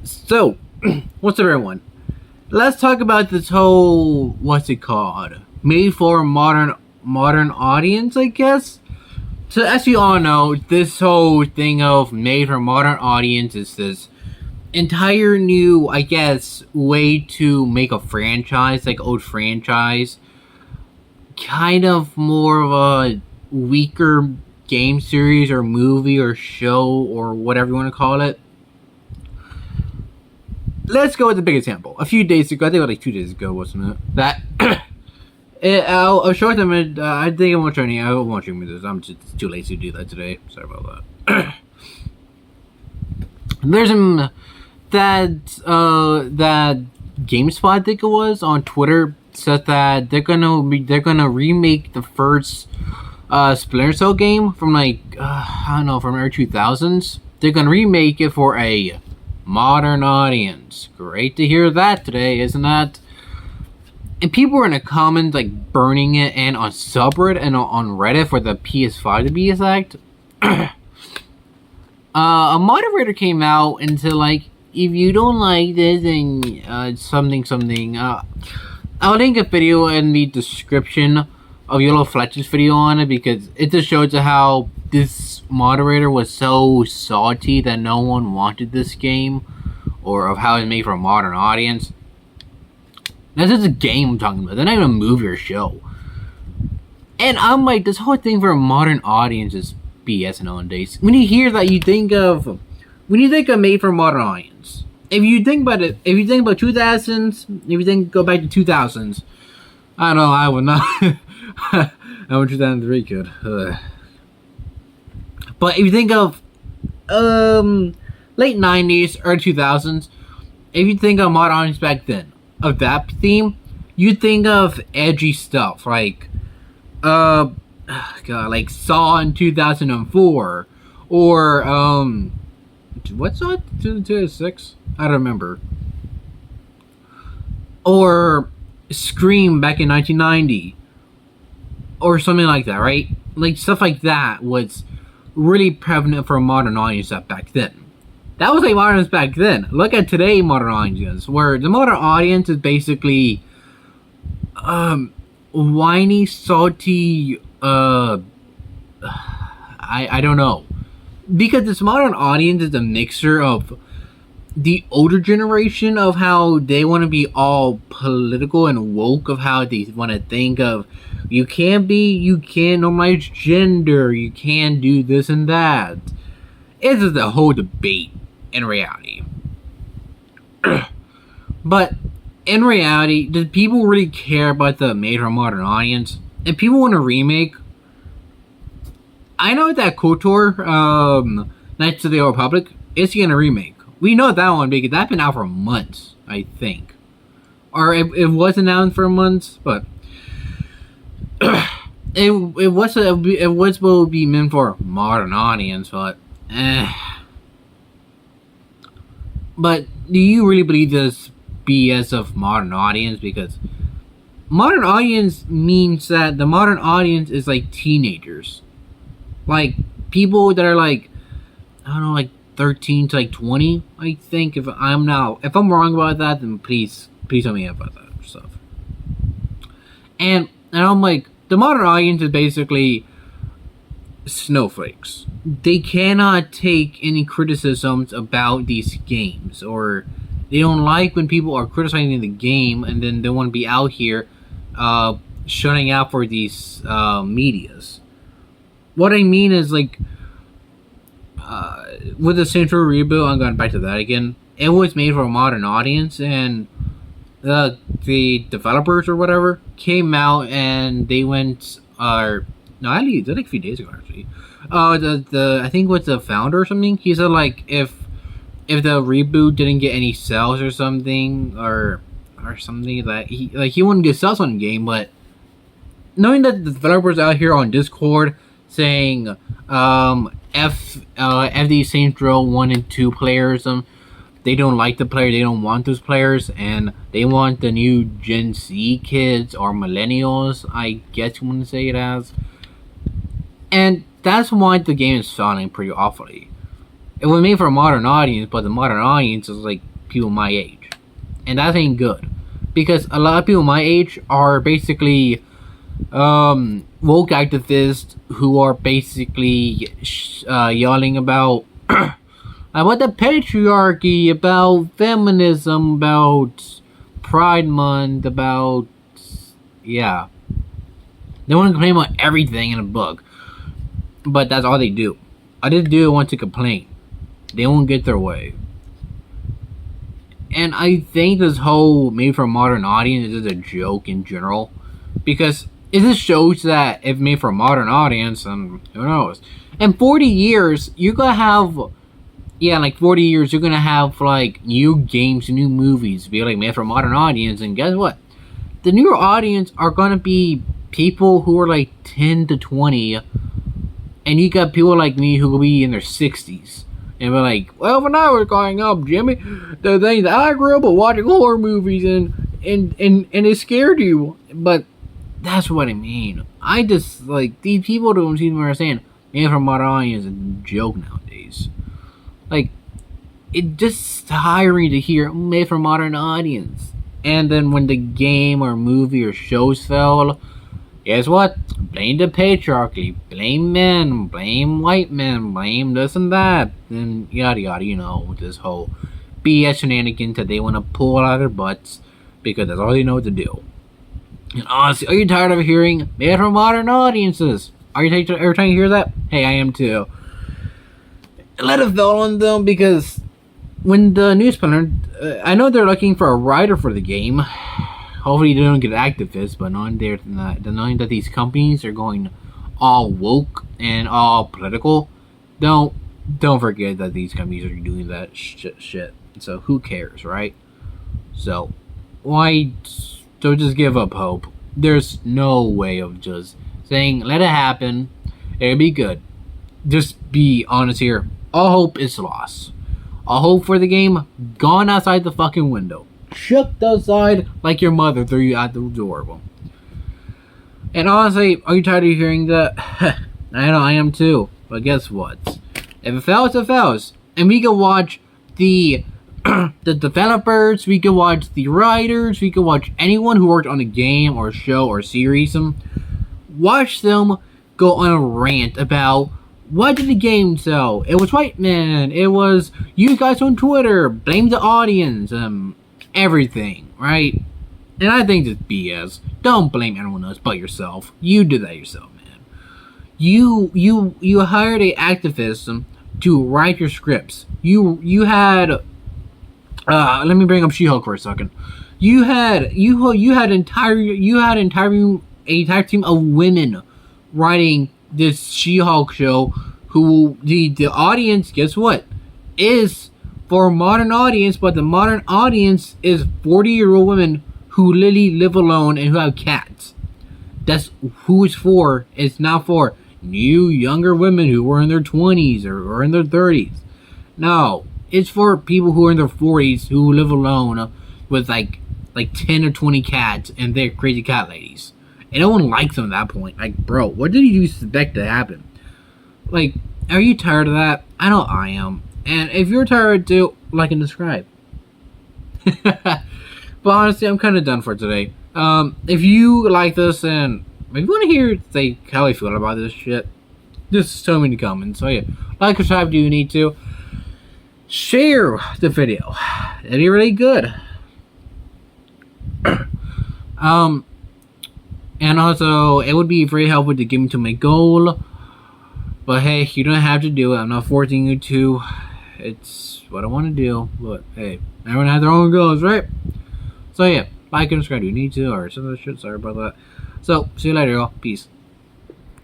So, what's up, everyone? Let's talk about this whole what's it called? Made for modern audience, I guess. So, as you all know, this whole thing of made for modern audience is this entire new, I guess, way to make a franchise, like old franchise, kind of more of a weaker game series or movie or show or whatever you want to call it. Let's go with the big example. A few days ago, I think it was like 2 days ago, wasn't it? That I'll show them. I think I won't show any. I won't show you this. I'm just too lazy to do that today. Sorry about that. There's that that GameSpot, I think it was, on Twitter said that they're gonna remake the first Splinter Cell game from like I don't know, from early 2000s. They're gonna remake it for a modern audience. Great to hear that today, isn't that? And people were in the comments like burning it, and on subreddit and on Reddit for the PS5 to be exact. A moderator came out and said like, if you don't like this and something, I'll link a video in the description of Yellow Fletcher's video on it, because it just shows how this moderator was so salty that no one wanted this game, or of how it's made for a modern audience. This is a game I'm talking about. They're not even a movie or show. And I'm like, this whole thing for a modern audience is BS nowadays. When you hear that, you think of made for a modern audience. If you think about it, if you think about 2000s, if you go back to 2000s, I don't know, I would not. I went 2003 good. But if you think of late 90s, early 2000s, if you think of modern audience back then, of that theme, you think of edgy stuff like like Saw in 2004, or what's Saw 2006? I don't remember. Or Scream back in 1990, or something like that, right? Like stuff like that was really prevalent for a modern audience back then. That was like modern audience back then. Look at today modern audience, where the modern audience is basically whiny, salty, I don't know. Because this modern audience is a mixture of the older generation, of how they want to be all political and woke, of how they want to think of you can't normalize gender, you can't do this and that. It's just a whole debate in reality. But in reality, do people really care about the made for modern audience? If people want a remake, I know that KOTOR, Knights of the Old Republic, is getting a remake. We know that one because that's been out for months, I think. Or it was announced for months, but it was supposed to be meant for a modern audience, but But do you really believe this BS of modern audience? Because modern audience means that the modern audience is like teenagers. Like people that are like, I don't know, like 13 to like 20, I think. If I'm wrong about that, then please tell me about that stuff. And I'm like, the modern audience is basically snowflakes. They cannot take any criticisms about these games, or they don't like when people are criticizing the game, and then they want to be out here shutting out for these medias. What I mean is, like, with the Central reboot, I'm going back to that again. It was made for a modern audience, and the developers or whatever came out and they went, no, actually, like a few days ago actually. I think it was the founder or something. He said like if the reboot didn't get any sales or something, or something, that he wouldn't get sales on the game. But knowing that the developers out here on Discord saying FD Saints Row 1 and 2 players, they don't like the player, they don't want those players, and they want the new Gen Z kids or millennials, I guess you want to say it as. And that's why the game is selling pretty awfully. It was made for a modern audience, but the modern audience is like people my age, and that ain't good, because a lot of people my age are basically woke activists who are basically yelling about about the patriarchy, about feminism, about Pride Month, about yeah. They want to complain about everything in a book, but that's all they do. All they do want to complain. They won't get their way. And I think this whole made for a modern audience is a joke in general, because it just shows that if made for a modern audience, and who knows? In 40 years, you're gonna have, yeah, like 40 years, you're gonna have like new games, new movies, be like made for a modern audience, and guess what? The newer audience are gonna be people who are like 10 to 20, and you got people like me who will be in their 60s. And we're like, well, when I was growing up, Jimmy, the things I grew up with watching horror movies and it scared you. But that's what I mean. I just, like, these people don't seem to understand. Man from modern audience is a joke nowadays. Like, it's just tiring to hear made for modern audience. And then when the game or movie or shows fail, guess what? Blame the patriarchy, blame men, blame white men, blame this and that, and yada yada, you know, with this whole BS shenanigans that they want to pull out of their butts because that's all they know what to do. And honestly, are you tired of hearing made for modern audiences? Are you trying to hear that? Hey, I am too. Let it fall on them, because when the newspaper, I know they're looking for a writer for the game. Hopefully they don't get activists, but knowing that these companies are going all woke and all political, don't forget that these companies are doing that shit. So who cares, right? So why don't just give up hope? There's no way of just saying let it happen, it'll be good. Just be honest here. All hope is lost. All hope for the game gone outside the fucking window. Shook outside like your mother threw you out the door. And honestly, are you tired of hearing that? I know I am too. But guess what? If it fails, it fails. And we can watch the the developers, we can watch the writers, we can watch anyone who worked on a game or show or series. Watch them go on a rant about what did the game sell? It was white men. It was you guys on Twitter. Blame the audience. Everything, right? And I think it's BS. Don't blame anyone else but yourself. You did that yourself, man. You hired a activist to write your scripts. You had let me bring up She-Hulk for a second. You had an entire team of women writing this She-Hulk show, who the audience, guess what, is for a modern audience, but the modern audience is 40-year-old women who literally live alone and who have cats. That's who it's for. It's not for new, younger women who were in their 20s or in their 30s. No, it's for people who are in their 40s who live alone with like 10 or 20 cats and they're crazy cat ladies. And no one likes them at that point. Like, bro, what did you expect to happen? Like, are you tired of that? I know I am. And if you're tired too, like and subscribe. But honestly, I'm kind of done for today. If you like this and if you want to hear say how I feel about this shit, just tell me in the comments. So yeah, like, subscribe, do you need to. Share the video. It'd be really good. And also, it would be very helpful to get me to my goal. But hey, you don't have to do it. I'm not forcing you to. It's what I want to do. But hey, everyone has their own goals, right? So yeah, like and subscribe. You need to, or some other shit. Sorry about that. So see you later, y'all. Peace.